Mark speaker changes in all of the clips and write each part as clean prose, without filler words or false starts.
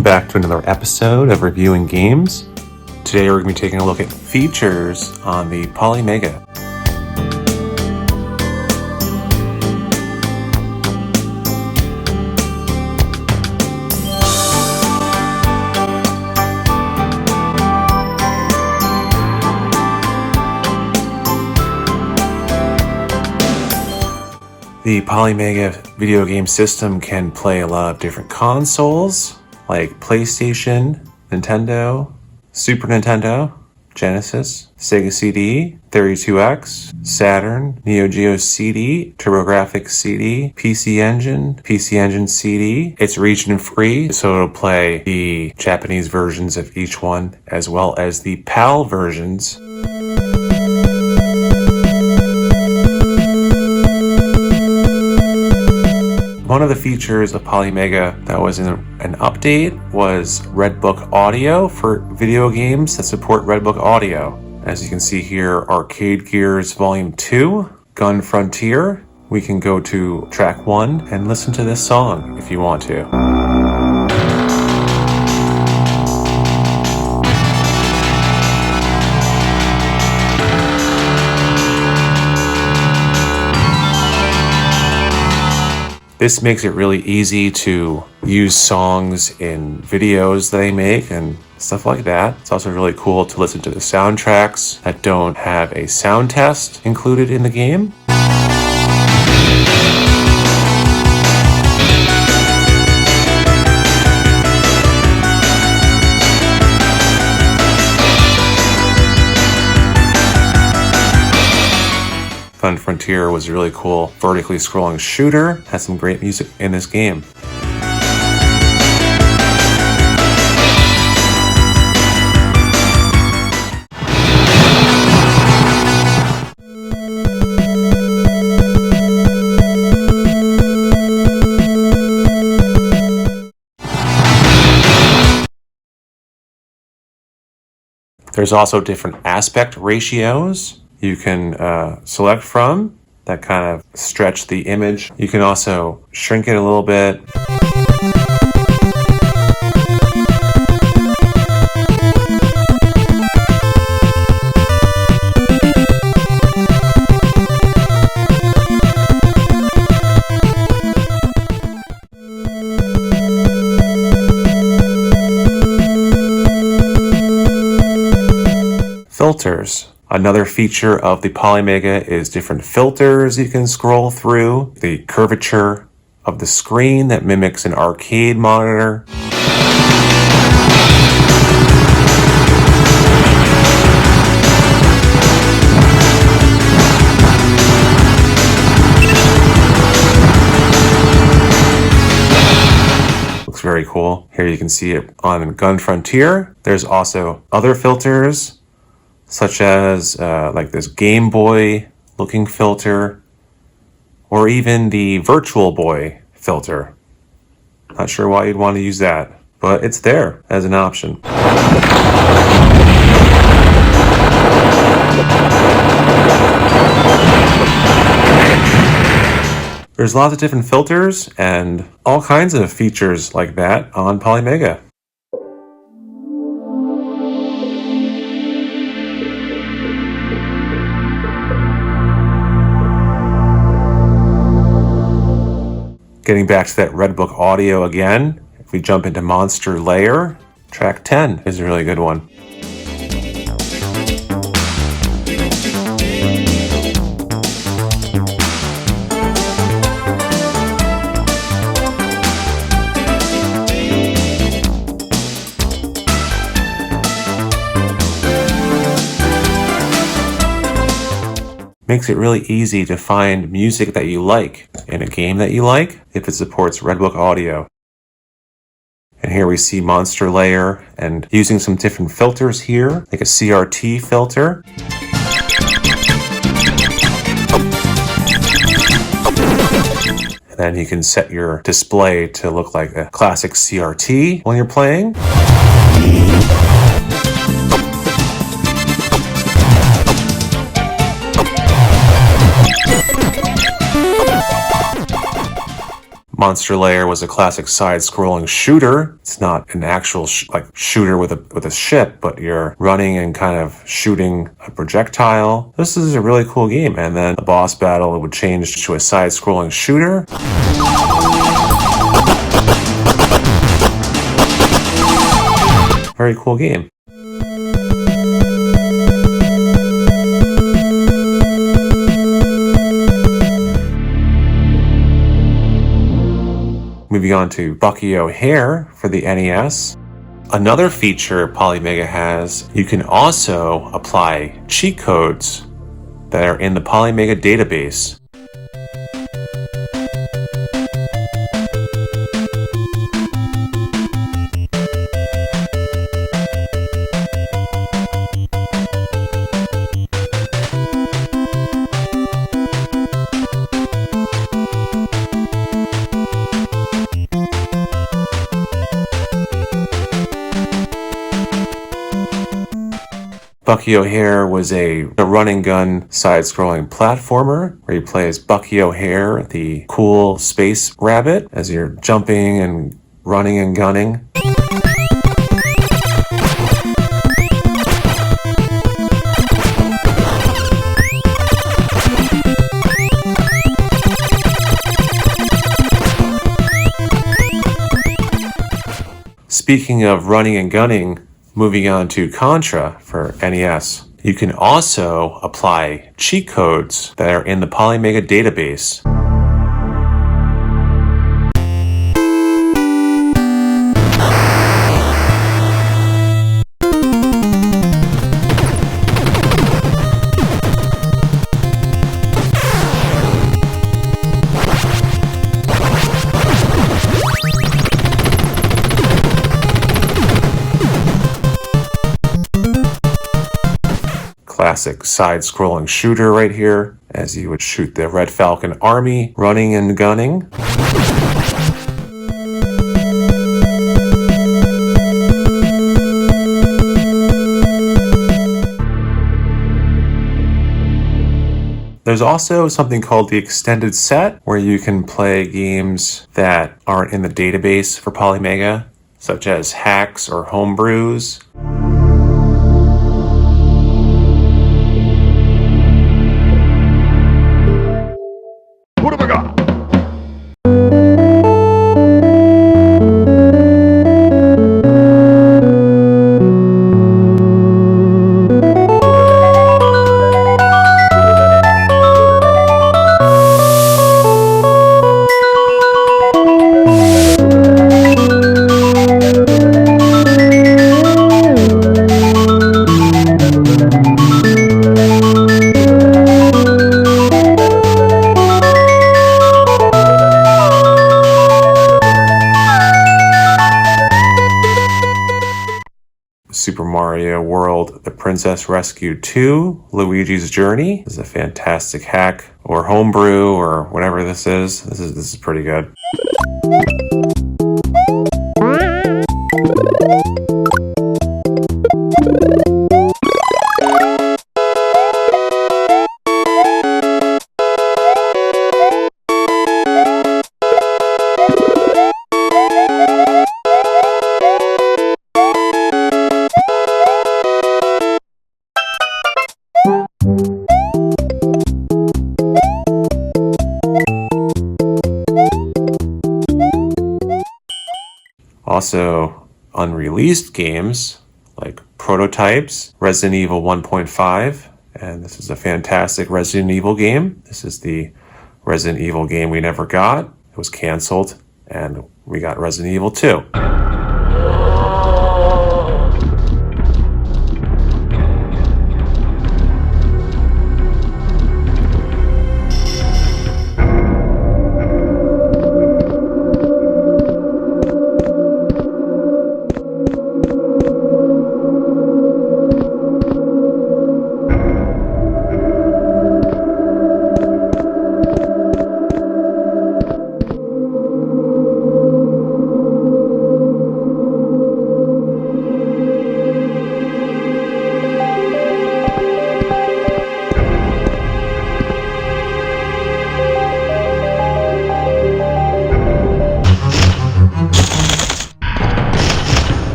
Speaker 1: Welcome back to another episode of Reviewing Games. Today we're going to be taking a look at features on the Polymega. The Polymega video game system can play a lot of different consoles, like PlayStation, Nintendo, Super Nintendo, Genesis, Sega CD, 32X, Saturn, Neo Geo CD, Turbografx-CD, PC Engine CD. It's region free, so it'll play the Japanese versions of each one, as well as the PAL versions. One of the features of Polymega that was in an update was Redbook audio for video games that support Redbook audio. As you can see here, Arcade Gears Volume 2, Gun Frontier. We can go to track 1 and listen to this song if you want to. This makes it really easy to use songs in videos that they make and stuff like that. It's also really cool to listen to the soundtracks that don't have a sound test included in the game. Gun Frontier was a really cool vertically scrolling shooter. Had some great music in this game. There's also different aspect ratios you can select from that kind of stretch the image. You can also shrink it a little bit. Filters. Another feature of the Polymega is different filters you can scroll through. The curvature of the screen that mimics an arcade monitor. Looks very cool. Here you can see it on Gun Frontier. There's also other filters, such as like this Game Boy looking filter, or even the Virtual Boy filter. Not sure why you'd want to use that, but it's there as an option. There's lots of different filters and all kinds of features like that on Polymega. Getting back to that Redbook audio again, if we jump into Monster Lair, track 10 is a really good one. Makes it really easy to find music that you like in a game that you like if it supports Redbook audio. And here we see Monster Lair and using some different filters here, like a CRT filter. And then you can set your display to look like a classic CRT when you're playing. Monster Lair was a classic side-scrolling shooter. It's not an actual shooter with a ship, but you're running and kind of shooting a projectile. This is a really cool game. And then the boss battle would change to a side-scrolling shooter. Very cool game. Moving on to Bucky O Hare for the NES. Another feature Polymega has, you can also apply cheat codes that are in the Polymega database. Bucky O Hare was a run-and-gun side-scrolling platformer where you play as Bucky O Hare, the cool space rabbit, as you're jumping and running and gunning. Speaking of running and gunning, moving on to Contra for NES. You can also apply cheat codes that are in the Polymega database. Classic side-scrolling shooter right here, as you would shoot the Red Falcon army running and gunning. There's also something called the extended set, where you can play games that aren't in the database for Polymega, such as hacks or homebrews.
Speaker 2: What have I got?
Speaker 1: Super Mario World, The Princess Rescue 2, Luigi's Journey. This is a fantastic hack, or homebrew, or whatever this is. This is pretty good. Also, unreleased games like prototypes, Resident Evil 1.5, and this is a fantastic Resident Evil game. This is the Resident Evil game we never got. It was canceled, and we got Resident Evil 2.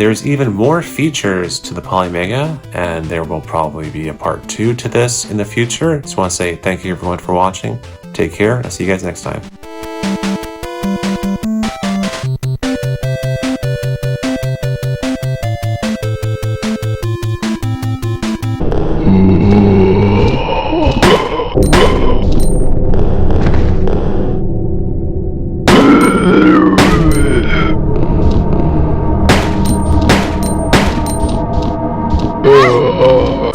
Speaker 1: there's even more features to the Polymega, and there will probably be a part 2 to this in the future. Just want to say thank you everyone for watching. Take care, and I'll see you guys next time.
Speaker 2: Oh.